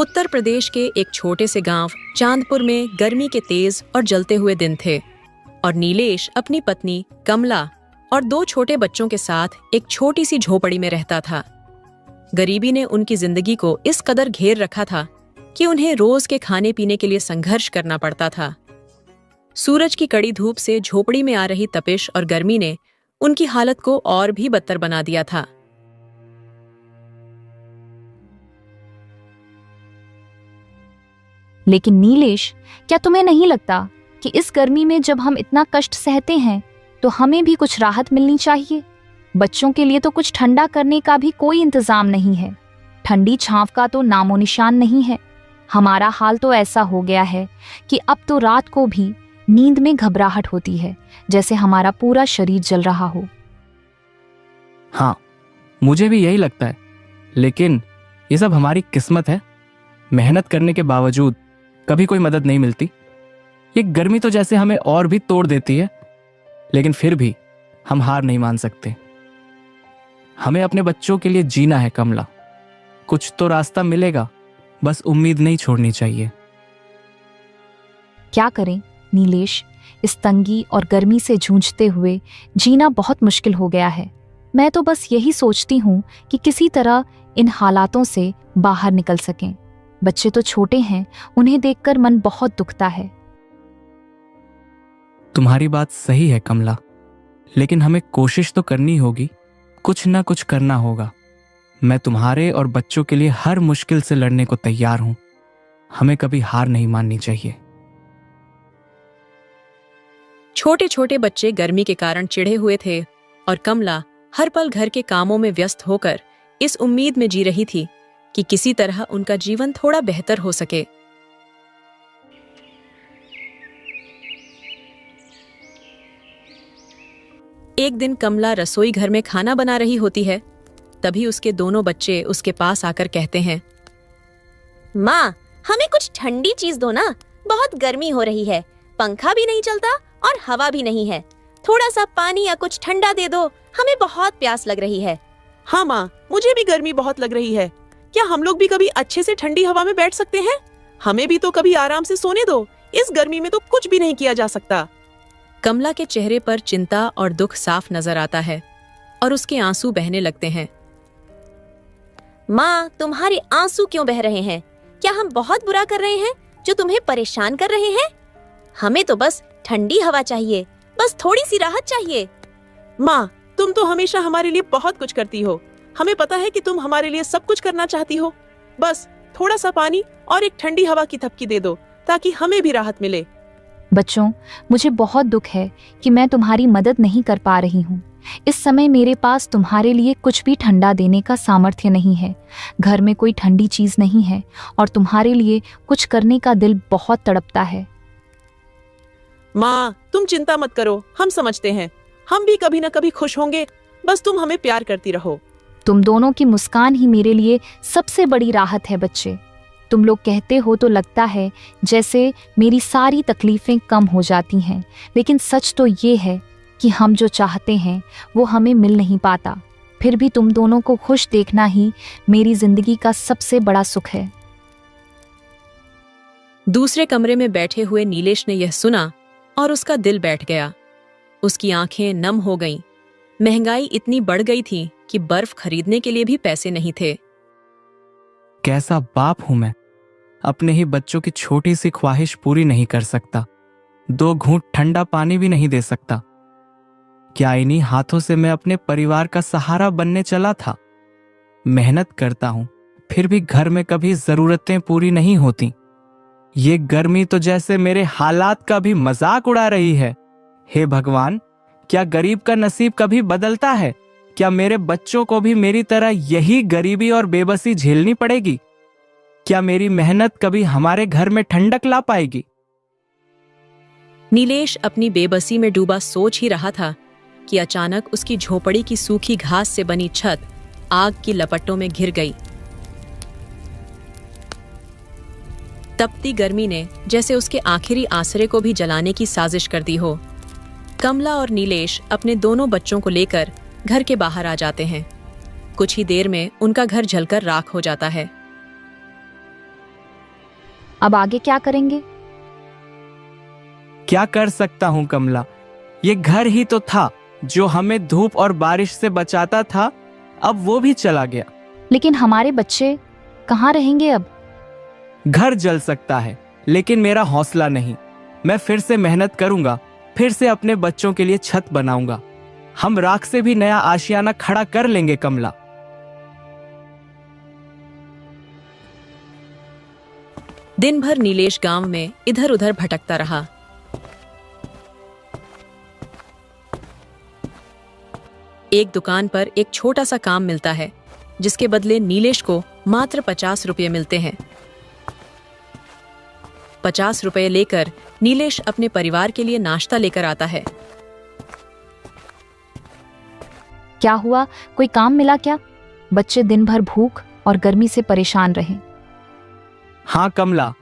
उत्तर प्रदेश के एक छोटे से गांव चांदपुर में गर्मी के तेज और जलते हुए दिन थे और नीलेश अपनी पत्नी कमला और 2 छोटे बच्चों के साथ एक छोटी सी झोपड़ी में रहता था। गरीबी ने उनकी जिंदगी को इस कदर घेर रखा था कि उन्हें रोज के खाने पीने के लिए संघर्ष करना पड़ता था। सूरज की कड़ी धूप से झोपड़ी में आ रही तपिश और गर्मी ने उनकी हालत को और भी बदतर बना दिया था। लेकिन नीलेश, क्या तुम्हें नहीं लगता कि इस गर्मी में जब हम इतना कष्ट सहते हैं तो हमें भी कुछ राहत मिलनी चाहिए? बच्चों के लिए तो कुछ ठंडा करने का भी कोई इंतजाम नहीं है। ठंडी छांव का तो नामो निशान नहीं है। हमारा हाल तो ऐसा हो गया है कि अब तो रात को भी नींद में घबराहट होती है, जैसे हमारा पूरा शरीर जल रहा हो। हाँ, मुझे भी यही लगता है, लेकिन ये सब हमारी किस्मत है। मेहनत करने के बावजूद कभी कोई मदद नहीं मिलती। ये गर्मी तो जैसे हमें और भी तोड़ देती है, लेकिन फिर भी हम हार नहीं मान सकते। हमें अपने बच्चों के लिए जीना है कमला। कुछ तो रास्ता मिलेगा, बस उम्मीद नहीं छोड़नी चाहिए। क्या करें नीलेश, इस तंगी और गर्मी से जूझते हुए जीना बहुत मुश्किल हो गया है। मैं तो बस यही सोचती हूँ कि किसी तरह इन हालातों से बाहर निकल सकें। बच्चे तो छोटे हैं, उन्हें देखकर मन बहुत दुखता है। तुम्हारी बात सही है कमला, लेकिन हमें कोशिश तो करनी होगी। कुछ ना कुछ करना होगा। मैं तुम्हारे और बच्चों के लिए हर मुश्किल से लड़ने को तैयार हूं। हमें कभी हार नहीं माननी चाहिए। छोटे छोटे बच्चे गर्मी के कारण चिढ़े हुए थे और कमला हर पल घर के कामों में व्यस्त होकर इस उम्मीद में जी रही थी कि किसी तरह उनका जीवन थोड़ा बेहतर हो सके। एक दिन कमला रसोई घर में खाना बना रही होती है। तभी उसके दोनों बच्चे उसके पास आकर कहते हैं, माँ, हमें कुछ ठंडी चीज दो ना, बहुत गर्मी हो रही है। पंखा भी नहीं चलता और हवा भी नहीं है। थोड़ा सा पानी या कुछ ठंडा दे दो, हमें बहुत प्यास लग रही है। हाँ माँ, मुझे भी गर्मी बहुत लग रही है। क्या हम लोग भी कभी अच्छे से ठंडी हवा में बैठ सकते हैं? हमें भी तो कभी आराम से सोने दो। इस गर्मी में तो कुछ भी नहीं किया जा सकता। कमला के चेहरे पर चिंता और दुख साफ नजर आता है और उसके आंसू बहने लगते हैं। माँ, तुम्हारे आंसू क्यों बह रहे हैं? क्या हम बहुत बुरा कर रहे हैं जो तुम्हें परेशान कर रहे हैं? हमें तो बस ठंडी हवा चाहिए, बस थोड़ी सी राहत चाहिए। माँ, तुम तो हमेशा हमारे लिए बहुत कुछ करती हो। हमें पता है कि तुम हमारे लिए सब कुछ करना चाहती हो। बस थोड़ा सा पानी और एक ठंडी हवा की थपकी दे दो ताकि हमें भी राहत मिले। बच्चों, मुझे बहुत दुख है कि मैं तुम्हारी मदद नहीं कर पा रही हूँ। इस समय मेरे पास तुम्हारे लिए कुछ भी ठंडा देने का सामर्थ्य नहीं है। घर में कोई ठंडी चीज नहीं है और तुम्हारे लिए कुछ करने का दिल बहुत तड़पता है। माँ, तुम चिंता मत करो, हम समझते हैं। हम भी कभी न कभी खुश होंगे। बस तुम हमें प्यार करती रहो। तुम दोनों की मुस्कान ही मेरे लिए सबसे बड़ी राहत है बच्चे। तुम लोग कहते हो तो लगता है जैसे मेरी सारी तकलीफें कम हो जाती हैं, लेकिन सच तो ये है कि हम जो चाहते हैं वो हमें मिल नहीं पाता। फिर भी तुम दोनों को खुश देखना ही मेरी जिंदगी का सबसे बड़ा सुख है। दूसरे कमरे में बैठे हुए नीलेश ने यह सुना और उसका दिल बैठ गया। उसकी आंखें नम हो गईं। महंगाई इतनी बढ़ गई थी कि बर्फ खरीदने के लिए भी पैसे नहीं थे। कैसा बाप हूं मैं, अपने ही बच्चों की छोटी सी ख्वाहिश पूरी नहीं कर सकता। 2 घूंट ठंडा पानी भी नहीं दे सकता। क्या इन्हीं हाथों से मैं अपने परिवार का सहारा बनने चला था? मेहनत करता हूं, फिर भी घर में कभी जरूरतें पूरी नहीं होती। ये गर्मी तो जैसे मेरे हालात का भी मजाक उड़ा रही है। हे भगवान, क्या गरीब का नसीब कभी बदलता है? क्या मेरे बच्चों को भी मेरी तरह यही गरीबी और बेबसी झेलनी पड़ेगी? क्या मेरी मेहनत कभी हमारे घर में ठंडक ला पाएगी? नीलेश अपनी बेबसी में डूबा सोच ही रहा था कि अचानक उसकी झोपड़ी की सूखी घास से बनी छत आग की लपटों में घिर गई। तपती गर्मी ने जैसे उसके आखिरी आसरे को भी जलाने की साजिश कर दी हो। कमला और नीलेश अपने दोनों बच्चों को लेकर घर के बाहर आ जाते हैं। कुछ ही देर में उनका घर जलकर राख हो जाता है। अब आगे क्या करेंगे? क्या कर सकता हूं कमला, ये घर ही तो था जो हमें धूप और बारिश से बचाता था, अब वो भी चला गया। लेकिन हमारे बच्चे कहाँ रहेंगे अब? घर जल सकता है लेकिन मेरा हौसला नहीं। मैं फिर से मेहनत करूंगा, फिर से अपने बच्चों के लिए छत बनाऊंगा। हम राख से भी नया आशियाना खड़ा कर लेंगे कमला। दिन भर नीलेश गांव में इधर उधर भटकता रहा। एक दुकान पर एक छोटा सा काम मिलता है जिसके बदले नीलेश को मात्र 50 रुपये मिलते हैं। 50 रुपये लेकर नीलेश अपने परिवार के लिए नाश्ता लेकर आता है। क्या हुआ, कोई काम मिला क्या? बच्चे दिन भर भूख और गर्मी से परेशान रहे। हाँ कमला,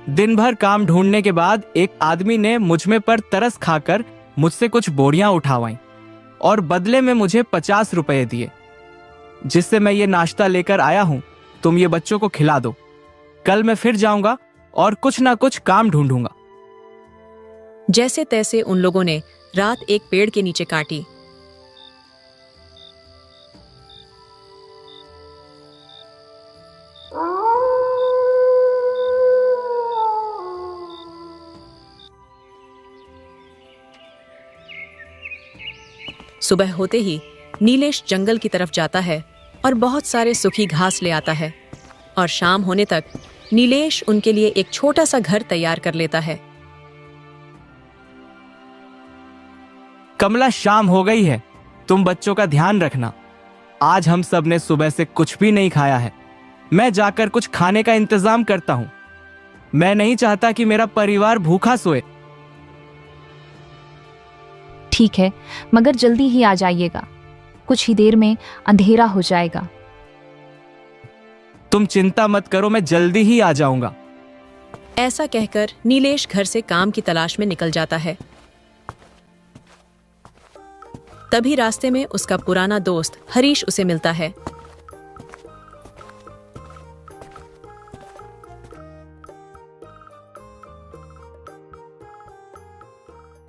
दिन भर काम ढूंढने के बाद एक आदमी ने मुझ में पर तरस खाकर मुझसे कुछ बोरियां उठावाई और बदले में मुझे 50 रुपये दिए, जिससे मैं ये नाश्ता लेकर आया हूं। तुम ये बच्चों को खिला दो। कल मैं फिर जाऊंगा और कुछ ना कुछ काम ढूंढूंगा। जैसे तैसे उन लोगों ने रात एक पेड़ के नीचे काटी। सुबह होते ही नीलेश जंगल की तरफ जाता है और बहुत सारे सूखी घास ले आता है, और शाम होने तक नीलेश उनके लिए एक छोटा सा घर तैयार कर लेता है। कमला, शाम हो गई है, तुम बच्चों का ध्यान रखना। आज हम सब ने सुबह से कुछ भी नहीं खाया है। मैं जाकर कुछ खाने का इंतजाम करता हूं। मैं नहीं चाहता कि मेरा परिवार भूखा सोए। ठीक है, मगर जल्दी ही आ जाइएगा, कुछ ही देर में अंधेरा हो जाएगा। तुम चिंता मत करो, मैं जल्दी ही आ जाऊंगा। ऐसा कहकर नीलेश घर से काम की तलाश में निकल जाता है। तभी रास्ते में उसका पुराना दोस्त हरीश उसे मिलता है।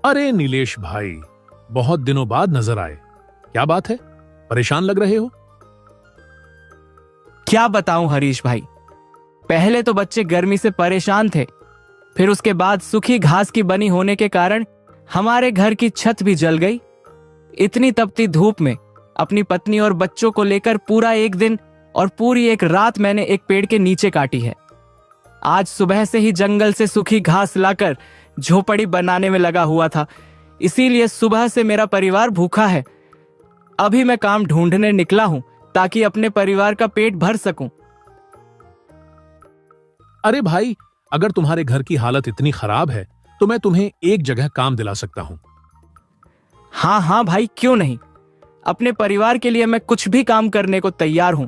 अरे नीलेश भाई, बहुत दिनों बाद नजर आए। क्या बात है, परेशान लग रहे हो? क्या बताऊं हरीश भाई, पहले तो बच्चे गर्मी से परेशान थे, फिर उसके बाद सूखी घास की बनी होने के कारण हमारे घर की छत भी जल गई। इतनी तपती धूप में अपनी पत्नी और बच्चों को लेकर पूरा एक दिन और पूरी एक रात मैंने एक पेड़ के नीचे काटी है। आज सुबह से ही जंगल से सूखी घास लाकर झोपड़ी बनाने में लगा हुआ था, इसीलिए सुबह से मेरा परिवार भूखा है। अभी मैं काम ढूंढने निकला हूं ताकि अपने परिवार का पेट भर सकूं। अरे भाई, अगर तुम्हारे घर की हालत इतनी खराब है तो मैं तुम्हें एक जगह काम दिला सकता हूं। हाँ हाँ भाई, क्यों नहीं। अपने परिवार के लिए मैं कुछ भी काम करने को तैयार हूं।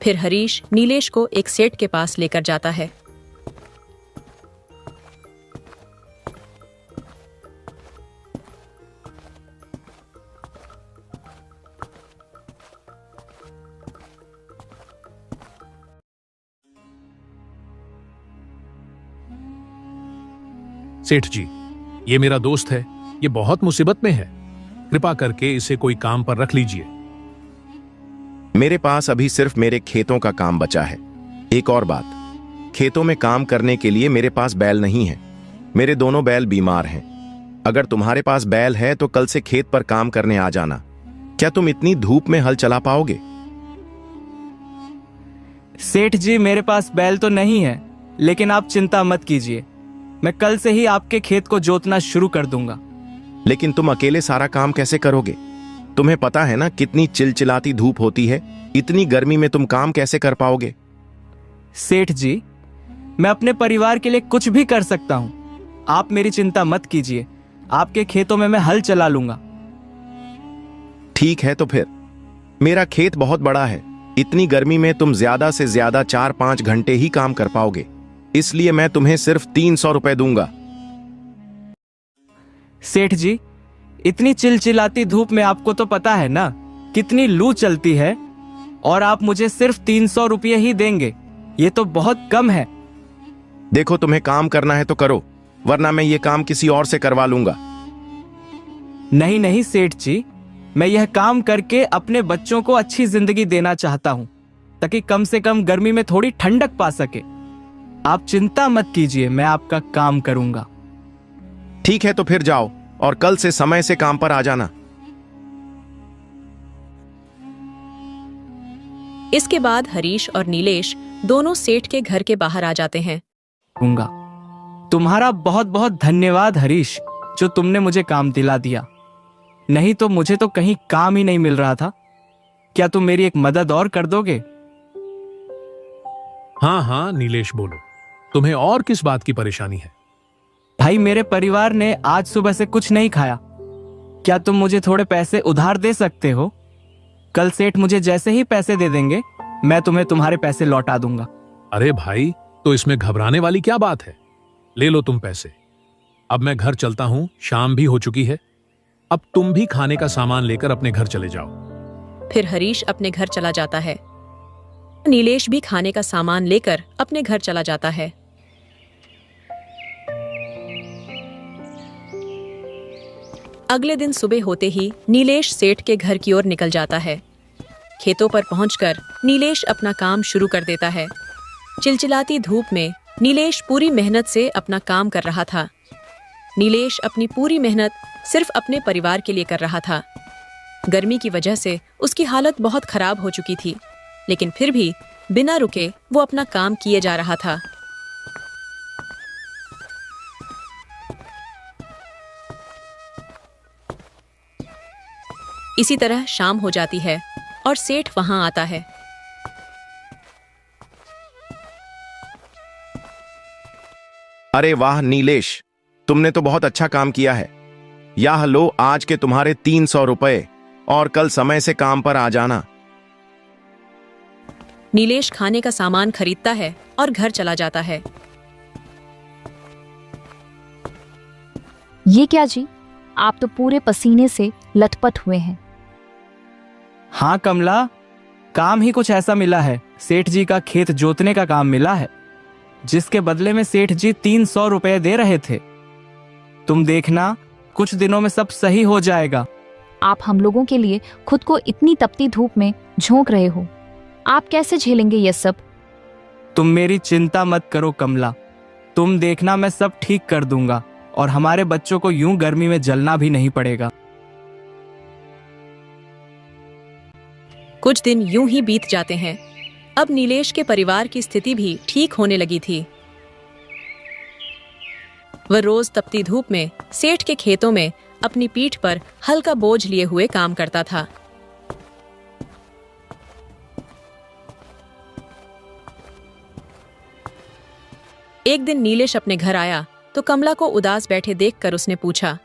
फिर हरीश नीलेश को एक सेठ के पास लेकर जाता है। सेठ जी, ये मेरा दोस्त है, ये बहुत मुसीबत में है, कृपा करके इसे कोई काम पर रख लीजिए। मेरे पास अभी सिर्फ मेरे खेतों का काम बचा है। एक और बात, खेतों में काम करने के लिए मेरे पास बैल नहीं है। मेरे दोनों बैल बीमार हैं। अगर तुम्हारे पास बैल है तो कल से खेत पर काम करने आ जाना। क्या तुम इतनी धूप में हल चला पाओगे? सेठ जी, मेरे पास बैल तो नहीं है, लेकिन आप चिंता मत कीजिए, मैं कल से ही आपके खेत को जोतना शुरू कर दूंगा। लेकिन तुम अकेले सारा काम कैसे करोगे? तुम्हें पता है ना कितनी चिलचिलाती धूप होती है। इतनी गर्मी में तुम काम कैसे कर पाओगे? सेठ जी, मैं अपने परिवार के लिए कुछ भी कर सकता हूं। आप मेरी चिंता मत कीजिए, आपके खेतों में मैं हल चला लूंगा। ठीक है, तो फिर मेरा खेत बहुत बड़ा है। इतनी गर्मी में तुम ज्यादा से ज्यादा 4-5 घंटे ही काम कर पाओगे, इसलिए मैं तुम्हें सिर्फ 300 रुपए दूंगा। सेठ जी, इतनी चिलचिलाती धूप में आपको तो पता है ना कितनी लू चलती है। और आप मुझे सिर्फ 300 रुपये ही देंगे। ये तो बहुत कम है। देखो, तुम्हें काम करना है तो करो, वरना मैं ये काम किसी और से करवा लूंगा। नहीं नहीं सेठ जी, मैं यह काम करके अपने बच्चों को अच्छी जिंदगी देना चाहता हूँ, ताकि कम से कम गर्मी में थोड़ी ठंडक पा सके। आप चिंता मत कीजिए, मैं आपका काम करूंगा। ठीक है, तो फिर जाओ और कल से समय से काम पर आ जाना। इसके बाद हरीश और नीलेश दोनों सेठ के घर के बाहर आ जाते हैं। दूंगा। तुम्हारा बहुत बहुत धन्यवाद हरीश, जो तुमने मुझे काम दिला दिया। नहीं तो मुझे तो कहीं काम ही नहीं मिल रहा था। क्या तुम मेरी एक मदद और कर दोगे? हाँ हाँ नीलेश, बोलो, तुम्हें और किस बात की परेशानी है? भाई, मेरे परिवार ने आज सुबह से कुछ नहीं खाया। क्या तुम मुझे थोड़े पैसे उधार दे सकते हो? कल सेठ मुझे जैसे ही पैसे दे देंगे, मैं तुम्हें तुम्हारे पैसे लौटा दूंगा। अरे भाई, तो इसमें घबराने वाली क्या बात है? ले लो तुम पैसे। अब मैं घर चलता हूं, शाम भी हो चुकी है। अब तुम भी खाने का सामान लेकर अपने घर चले जाओ। फिर हरीश अपने घर चला जाता है। नीलेश भी खाने का सामान लेकर अपने घर चला जाता है। अगले दिन सुबह होते ही नीलेश सेठ के घर की ओर निकल जाता है। खेतों पर पहुंचकर नीलेश अपना काम शुरू कर देता है। चिलचिलाती धूप में नीलेश पूरी मेहनत से अपना काम कर रहा था। नीलेश अपनी पूरी मेहनत सिर्फ अपने परिवार के लिए कर रहा था। गर्मी की वजह से उसकी हालत बहुत खराब हो चुकी थी, लेकिन फिर भी बिना रुके वो अपना काम किए जा रहा था। इसी तरह शाम हो जाती है और सेठ वहां आता है। अरे वाह नीलेश, तुमने तो बहुत अच्छा काम किया है। यह लो आज के तुम्हारे 300 रुपए, और कल समय से काम पर आ जाना। नीलेश खाने का सामान खरीदता है और घर चला जाता है। ये क्या जी, आप तो पूरे पसीने से लथपथ हुए हैं। हाँ कमला, काम ही कुछ ऐसा मिला है। सेठ जी का खेत जोतने का काम मिला है, जिसके बदले में सेठ जी 300 रुपए दे रहे थे। तुम देखना, कुछ दिनों में सब सही हो जाएगा। आप हम लोगों के लिए खुद को इतनी तपती धूप में झोंक रहे हो। आप कैसे झेलेंगे ये सब? तुम मेरी चिंता मत करो कमला, तुम देखना, मैं सब ठीक कर दूंगा और हमारे बच्चों को यूं गर्मी में जलना भी नहीं पड़ेगा। कुछ दिन यूं ही बीत जाते हैं। अब नीलेश के परिवार की स्थिति भी ठीक होने लगी थी। वह रोज तपती धूप में सेठ के खेतों में अपनी पीठ पर हल्का बोझ लिए हुए काम करता था। एक दिन नीलेश अपने घर आया तो कमला को उदास बैठे देखकर उसने पूछा,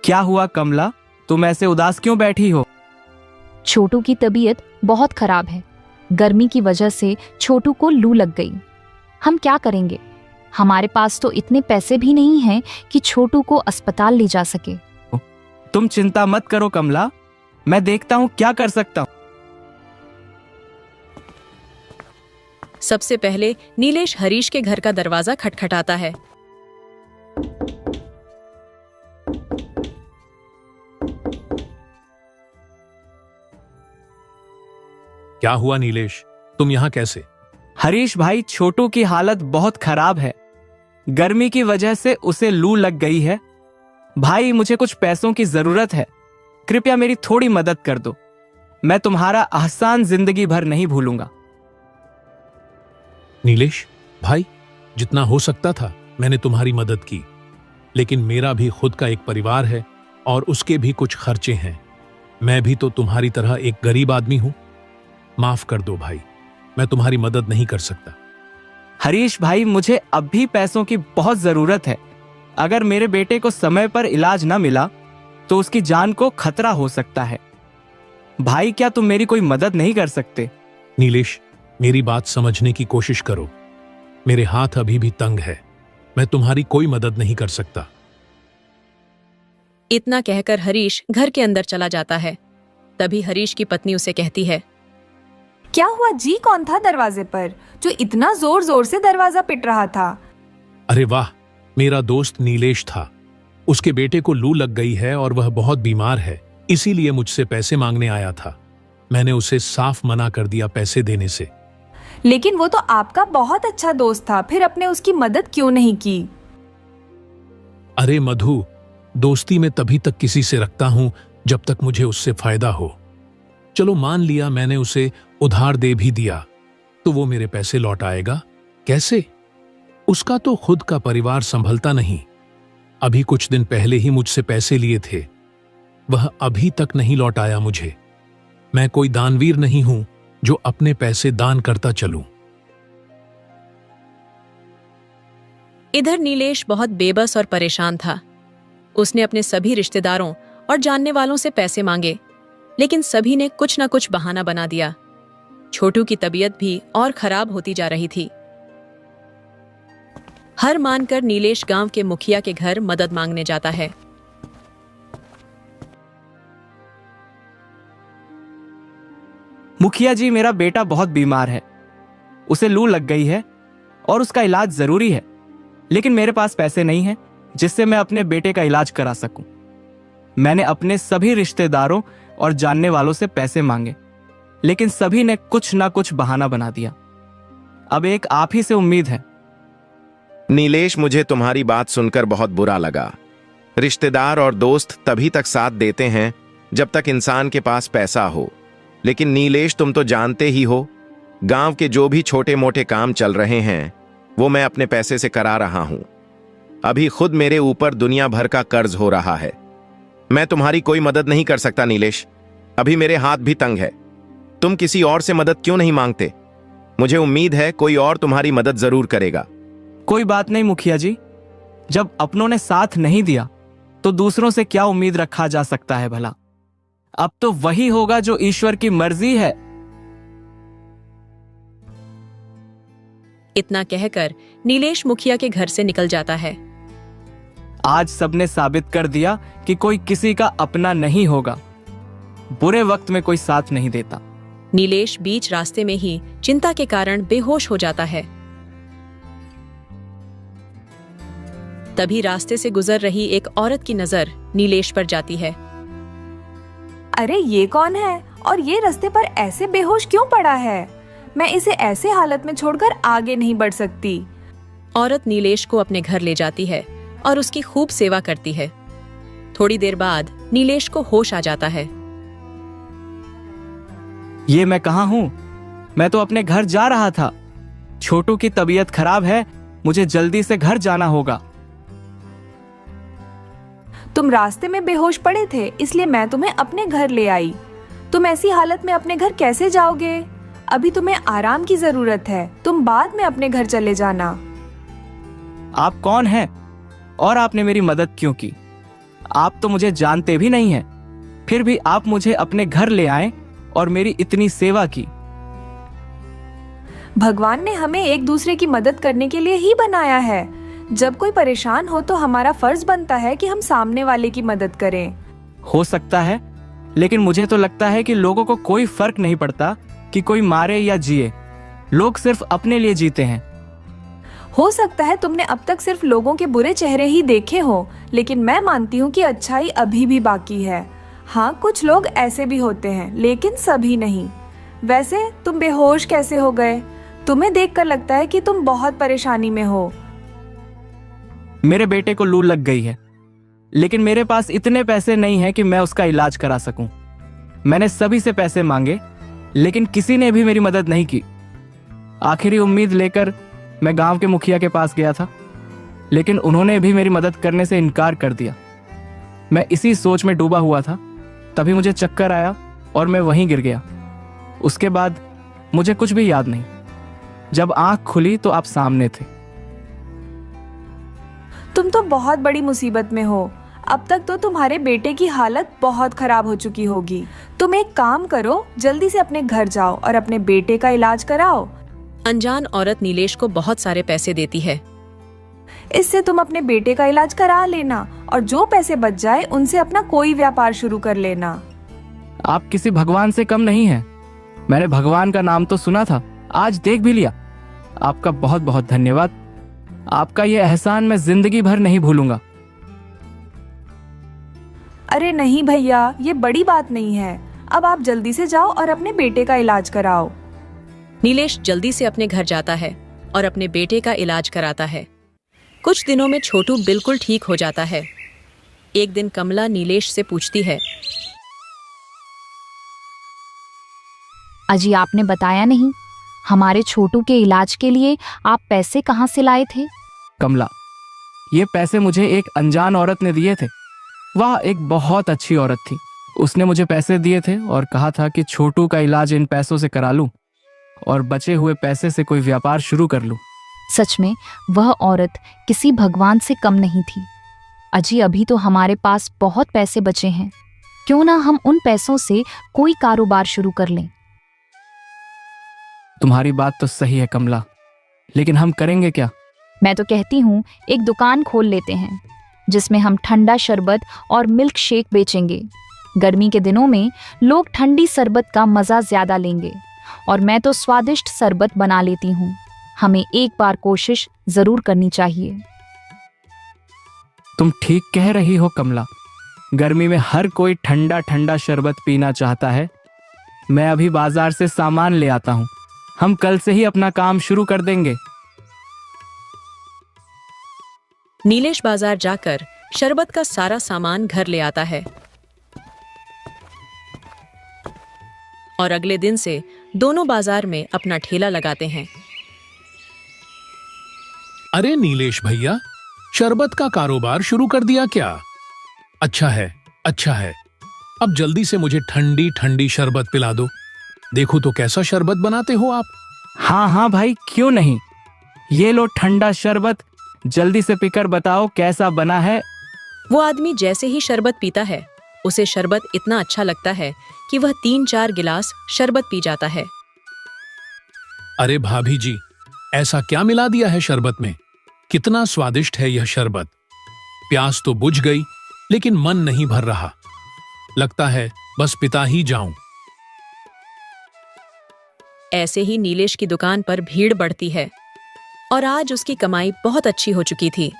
क्या हुआ कमला, तुम ऐसे उदास क्यों बैठी हो? छोटू की तबीयत बहुत खराब है। गर्मी की वजह से छोटू को लू लग गई। हम क्या करेंगे? हमारे पास तो इतने पैसे भी नहीं हैं कि छोटू को अस्पताल ले जा सके। तुम चिंता मत करो कमला, मैं देखता हूँ क्या कर सकता हूँ। सबसे पहले नीलेश हरीश के घर का दरवाजा खटखटाता है। क्या हुआ नीलेश, तुम यहाँ कैसे? हरीश भाई, छोटू की हालत बहुत खराब है। गर्मी की वजह से उसे लू लग गई है। भाई, मुझे कुछ पैसों की जरूरत है, कृपया मेरी थोड़ी मदद कर दो। मैं तुम्हारा आसान जिंदगी भर नहीं भूलूंगा। नीलेश भाई, जितना हो सकता था मैंने तुम्हारी मदद की, लेकिन मेरा भी खुद का एक परिवार है और उसके भी कुछ खर्चे हैं। मैं भी तो तुम्हारी तरह एक गरीब आदमी हूं। माफ कर दो भाई, मैं तुम्हारी मदद नहीं कर सकता। हरीश भाई, मुझे अब भी पैसों की बहुत जरूरत है। अगर मेरे बेटे को समय पर इलाज न मिला तो उसकी जान को खतरा हो सकता है। भाई, क्या तुम मेरी कोई मदद नहीं कर सकते? नीलेश, मेरी बात समझने की कोशिश करो। मेरे हाथ अभी भी तंग है, मैं तुम्हारी कोई मदद नहीं कर सकता। इतना कहकर हरीश घर के अंदर चला जाता है। तभी हरीश की पत्नी उसे कहती है, क्या हुआ जी? कौन था दरवाजे पर जो इतना जोर जोर से दरवाजा पिट रहा था? अरे वाह, मेरा दोस्त नीलेश था। उसके बेटे को लू लग गई है और वह बहुत बीमार है, इसीलिए मुझसे पैसे मांगने आया था। मैंने उसे साफ मना कर दिया पैसे देने से। लेकिन वो तो आपका बहुत अच्छा दोस्त था, फिर आपने उसकी मदद क्यों नहीं की? अरे मधु, दोस्ती में तभी तक किसी से रखता हूं जब तक मुझे उससे फायदा हो। चलो मान लिया मैंने उसे उधार दे भी दिया, तो वो मेरे पैसे लौट आएगा कैसे? उसका तो खुद का परिवार संभलता नहीं। अभी कुछ दिन पहले ही मुझसे पैसे लिए थे, वह अभी तक नहीं लौट आया मुझे। मैं कोई दानवीर नहीं हूं जो अपने पैसे दान करता चलूं। इधर नीलेश बहुत बेबस और परेशान था। उसने अपने सभी रिश्तेदारों और जानने वालों से पैसे मांगे, लेकिन सभी ने कुछ न कुछ बहाना बना दिया। छोटू की तबीयत भी और खराब होती जा रही थी। हार मानकर नीलेश गांव के मुखिया के घर मदद मांगने जाता है। मुखिया जी, मेरा बेटा बहुत बीमार है, उसे लू लग गई है और उसका इलाज जरूरी है, लेकिन मेरे पास पैसे नहीं हैं जिससे मैं अपने बेटे का इलाज करा सकूं। मैंने अपने सभी रिश्तेदारों और जानने वालों से पैसे मांगे, लेकिन सभी ने कुछ ना कुछ बहाना बना दिया। अब एक आप ही से उम्मीद है। नीलेश, मुझे तुम्हारी बात सुनकर बहुत बुरा लगा। रिश्तेदार और दोस्त तभी तक साथ देते हैं जब तक इंसान के पास पैसा हो। लेकिन नीलेश, तुम तो जानते ही हो, गांव के जो भी छोटे मोटे काम चल रहे हैं वो मैं अपने पैसे से करा रहा हूं। अभी खुद मेरे ऊपर दुनिया भर का कर्ज हो रहा है। मैं तुम्हारी कोई मदद नहीं कर सकता नीलेश, अभी मेरे हाथ भी तंग है। तुम किसी और से मदद क्यों नहीं मांगते? मुझे उम्मीद है कोई और तुम्हारी मदद जरूर करेगा। कोई बात नहीं मुखिया जी, जब अपनों ने साथ नहीं दिया तो दूसरों से क्या उम्मीद रखा जा सकता है भला? अब तो वही होगा जो ईश्वर की मर्जी है। इतना कहकर नीलेश मुखिया के घर से निकल जाता है। आज सबने साबित कर दिया कि कोई किसी का अपना नहीं होगा। बुरे वक्त में कोई साथ नहीं देता। नीलेश बीच रास्ते में ही चिंता के कारण बेहोश हो जाता है। तभी रास्ते से गुजर रही एक औरत की नजर नीलेश पर जाती है। अरे ये कौन है और ये रास्ते पर ऐसे बेहोश क्यों पड़ा है? मैं इसे ऐसे हालत में छोड़कर आगे नहीं बढ़ सकती। औरत नीलेश को अपने घर ले जाती है और उसकी खूब सेवा करती है। थोड़ी देर बाद नीलेश को होश आ जाता है। ये मैं कहाँ हूँ? मैं तो अपने घर जा रहा था। छोटू की तबीयत खराब है, मुझे जल्दी से घर जाना होगा। तुम रास्ते में बेहोश पड़े थे, इसलिए मैं तुम्हें अपने घर ले आई। तुम ऐसी हालत में अपने घर कैसे जाओगे? अभी तुम्हें आराम की जरूरत है, तुम बाद में अपने घर चले जाना। आप कौन हैं और आपने मेरी मदद क्यों की? आप तो मुझे जानते भी नहीं हैं, फिर भी आप मुझे अपने घर ले आए और मेरी इतनी सेवा की। भगवान ने हमें एक दूसरे की मदद करने के लिए ही बनाया है। जब कोई परेशान हो तो हमारा फर्ज बनता है कि हम सामने वाले की मदद करें। हो सकता है, लेकिन मुझे तो लगता है कि लोगों को कोई फर्क नहीं पड़ता कि कोई मारे या जिए। लोग सिर्फ अपने लिए जीते हैं। हो सकता है तुमने अब तक सिर्फ लोगों के बुरे चेहरे ही देखे हो, लेकिन मैं मानती हूँ कि अच्छाई अभी भी बाकी है। हाँ, कुछ लोग ऐसे भी होते हैं, लेकिन सभी नहीं। वैसे तुम बेहोश कैसे हो गए? तुम्हें देखकर लगता है कि तुम बहुत परेशानी में हो। मेरे बेटे को लू लग गई है, लेकिन मेरे पास इतने पैसे नहीं हैं कि मैं उसका इलाज करा सकूं। मैंने सभी से पैसे मांगे, लेकिन किसी ने भी मेरी मदद नहीं की। आखिरी उम्मीद लेकर मैं गांव के मुखिया के पास गया था, लेकिन उन्होंने भी मेरी मदद करने से इनकार कर दिया। मैं इसी सोच में डूबा हुआ था, तभी मुझे चक्कर आया और मैं वहीं गिर गया। उसके बाद मुझे कुछ भी याद नहीं। जब आंख खुली तो आप सामने थे। तुम तो बहुत बड़ी मुसीबत में हो। अब तक तो तुम्हारे बेटे की हालत बहुत खराब हो चुकी होगी। तुम एक काम करो, जल्दी से अपने घर जाओ और अपने बेटे का इलाज कराओ। अनजान औरत नीलेश को बहुत सारे पैसे देती है। इससे तुम अपने बेटे का इलाज करा लेना और जो पैसे बच जाए उनसे अपना कोई व्यापार शुरू कर लेना। आप किसी भगवान से कम नहीं हैं। मैंने भगवान का नाम तो सुना था, आज देख भी लिया। आपका बहुत बहुत धन्यवाद। आपका ये एहसान मैं जिंदगी भर नहीं भूलूंगा। अरे नहीं भैया, ये बड़ी बात नहीं है। अब आप जल्दी से जाओ और अपने बेटे का इलाज कराओ। नीलेश जल्दी से अपने घर जाता है और अपने बेटे का इलाज कराता है। कुछ दिनों में छोटू बिल्कुल ठीक हो जाता है। एक दिन कमला नीलेश से पूछती है, अजी आपने बताया नहीं, हमारे छोटू के इलाज के लिए आप पैसे कहाँ से लाए थे? कमला, ये पैसे मुझे एक अनजान औरत ने दिए थे। वह एक बहुत अच्छी औरत थी। उसने मुझे पैसे दिए थे और कहा था कि छोटू का इलाज इन पैसों से करा लूं और बचे हुए पैसे से कोई व्यापार शुरू कर लूं। सच में वह औरत किसी भगवान से कम नहीं थी। अजी अभी तो हमारे पास बहुत पैसे बचे हैं, क्यों ना हम उन पैसों से कोई कारोबार शुरू कर लें। तुम्हारी बात तो सही है कमला, लेकिन हम करेंगे क्या? मैं तो कहती हूँ एक दुकान खोल लेते हैं जिसमें हम ठंडा शरबत और मिल्क शेक बेचेंगे। गर्मी के दिनों में लोग ठंडी शरबत का मजा ज्यादा लेंगे और मैं तो स्वादिष्ट शरबत बना लेती हूँ। हमें एक बार कोशिश जरूर करनी चाहिए। तुम ठीक कह रही हो कमला, गर्मी में हर कोई ठंडा ठंडा शरबत पीना चाहता है। मैं अभी बाजार से सामान ले आता हूँ। हम कल से ही अपना काम शुरू कर देंगे। नीलेश बाजार जाकर शरबत का सारा सामान घर ले आता है और अगले दिन से दोनों बाजार में अपना ठेला लगाते हैं। अरे नीलेश भैया, शरबत का कारोबार शुरू कर दिया क्या? अच्छा है, अच्छा है। अब जल्दी से मुझे ठंडी ठंडी शरबत पिला दो। देखो तो कैसा शरबत बनाते हो आप। हाँ हाँ भाई, क्यों नहीं। ये लो ठंडा शरबत, जल्दी से पीकर बताओ कैसा बना है। वो आदमी जैसे ही शरबत पीता है, उसे शरबत इतना अच्छा लगता है कि वह 3-4 गिलास शरबत पी जाता है। अरे भाभी जी, ऐसा क्या मिला दिया है शरबत में? कितना स्वादिष्ट है यह शरबत। प्यास तो बुझ गई, लेकिन मन नहीं भर रहा। लगता है बस पिता ही जाऊं। ऐसे ही नीलेश की दुकान पर भीड़ बढ़ती है और आज उसकी कमाई बहुत अच्छी हो चुकी थी।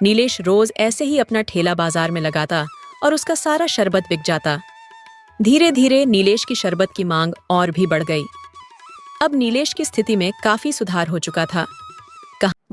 नीलेश रोज ऐसे ही अपना ठेला बाजार में लगाता और उसका सारा शरबत बिक जाता। धीरे धीरे नीलेश की शरबत की मांग और भी बढ़ गई। अब नीलेश की स्थिति में काफी सुधार हो चुका था।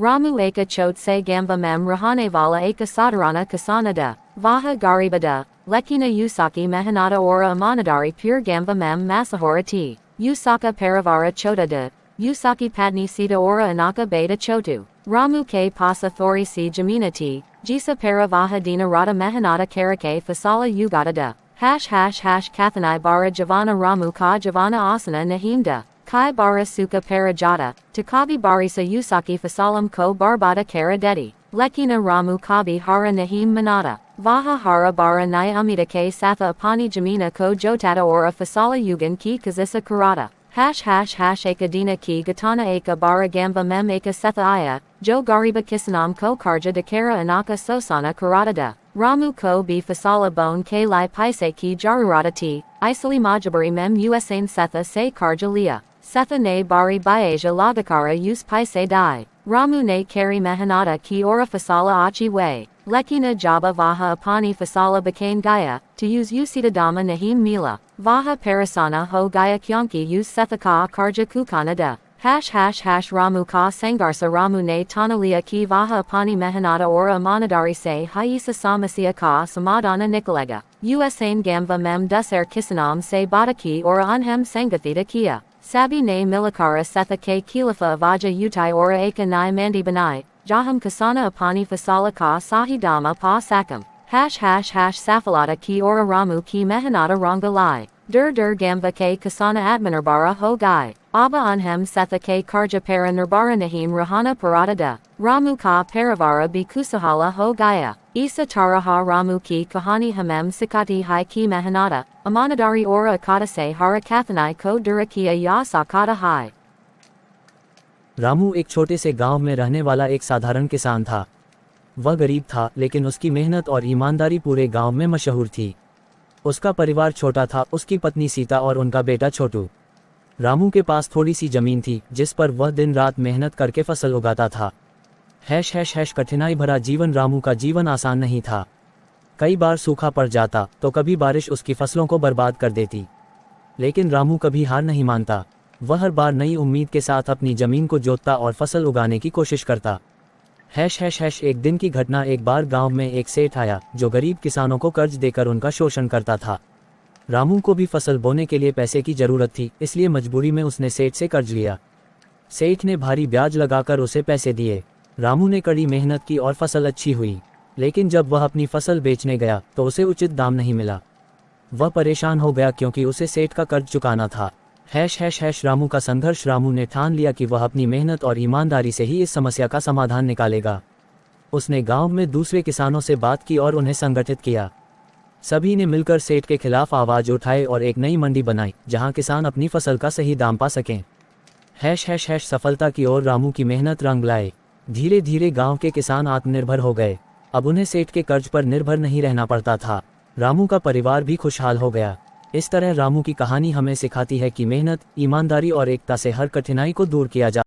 Ramu eka chotse gamba mem rahane vala eka sadarana kasanada, vaha garibada, lekina usaki mehanada ora amanadari pure gamba mem masahorati, usaka paravara chodada, usaki padni sita ora anaka beta chotu, Ramu ke pasa thori si jaminati, jisa paravaha dina rata mehanada karake fasala ugadada, ## kathanai bara javana Ramu ka javana asana nahimda. Kai bara suka parajata, Takabi barisa usaki fasalam ko barbada karadeti, Lekina Ramu kabi hara nahim manata, Vaha hara bara naya amida ke satha apani jamina ko jotata ora fasala yugan ki kazisa karata, ## ekadina ki gatana eka bara gamba mem eka setha aya, jo gariba kisanam ko karja dakara anaka sosana karatada, Ramu ko bi fasala bone ke lai paise ki jarurata ti, isali majabari mem usain setha se karja liya. Setha ne bari baeja lagakara use paise dai, Ramu ne kari mehanata ki ora fasala achi way, Lekina jaba vaha apani fasala bakain gaya, to use usita dama nahim mila, vaha parasana ho gaya kyonki use setha ka karja kukanada, ## Ramu ka sangarsa Ramu ne tanalia ki vaha apani mehanata ora amanadari se haisa samasya ka samadana nikolega, usain gamba mem duser kisanam se badaki ora anhem sangathita kia. Sabi ne milikara setha ke kilafa avaja utai ora eka nai mandi banai, jaham kasana apani fasala ka sahidama pa sakam, ## safalata ki ora Ramu ki mehanata rangalai, dur gamba ke kasana admanarbara ho gai, aba anhem setha ke karja para narbara nahim rahana paradada, Ramu ka paravara bi kusahala ho gaya, isa taraha Ramu ki kahani hamem sikati hai ki mehanata, amanadari ora akata se hara kathanai ko durakia ya sakata hai. Ramu एक छोटे से गांव में रहने वाला एक साधारण किसान था। वह गरीब था, लेकिन उसकी मेहनत और ईमानदारी पूरे गांव में मशहूर थी। उसका परिवार छोटा था, उसकी पत्नी सीता और उनका बेटा छोटू। रामू के पास थोड़ी सी जमीन थी जिस पर वह दिन रात मेहनत करके फसल उगाता था। कठिनाई भरा जीवन। रामू का जीवन आसान नहीं था। कई बार सूखा पड़ जाता तो कभी बारिश उसकी फसलों को बर्बाद कर देती, लेकिन रामू कभी हार नहीं मानता। वह हर बार नई उम्मीद के साथ अपनी जमीन को जोतता और फसल उगाने की कोशिश करता। एक दिन की घटना। एक बार गांव में एक सेठ आया जो गरीब किसानों को कर्ज देकर उनका शोषण करता था। रामू को भी फसल बोने के लिए पैसे की जरूरत थी, इसलिए मजबूरी में उसने सेठ से कर्ज लिया। सेठ ने भारी ब्याज लगाकर उसे पैसे दिए। रामू ने कड़ी मेहनत की और फसल अच्छी हुई, लेकिन जब वह अपनी फसल बेचने गया तो उसे उचित दाम नहीं मिला। वह परेशान हो गया क्योंकि उसे सेठ का कर्ज चुकाना था। रामू का संघर्ष। रामू ने ठान लिया कि वह अपनी मेहनत और ईमानदारी से ही इस समस्या का समाधान निकालेगा। उसने गांव में दूसरे किसानों से बात की और उन्हें संगठित किया। सभी ने मिलकर सेठ के खिलाफ आवाज उठाई और एक नई मंडी बनाई जहां किसान अपनी फसल का सही दाम पा सकें। सफलता की ओर रामू की मेहनत रंग लाए। धीरे धीरे गांव के किसान आत्मनिर्भर हो गए। अब उन्हें सेठ के कर्ज पर निर्भर नहीं रहना पड़ता था। रामू का परिवार भी खुशहाल हो गया। इस तरह रामू की कहानी हमें सिखाती है कि मेहनत, ईमानदारी और एकता से हर कठिनाई को दूर किया जा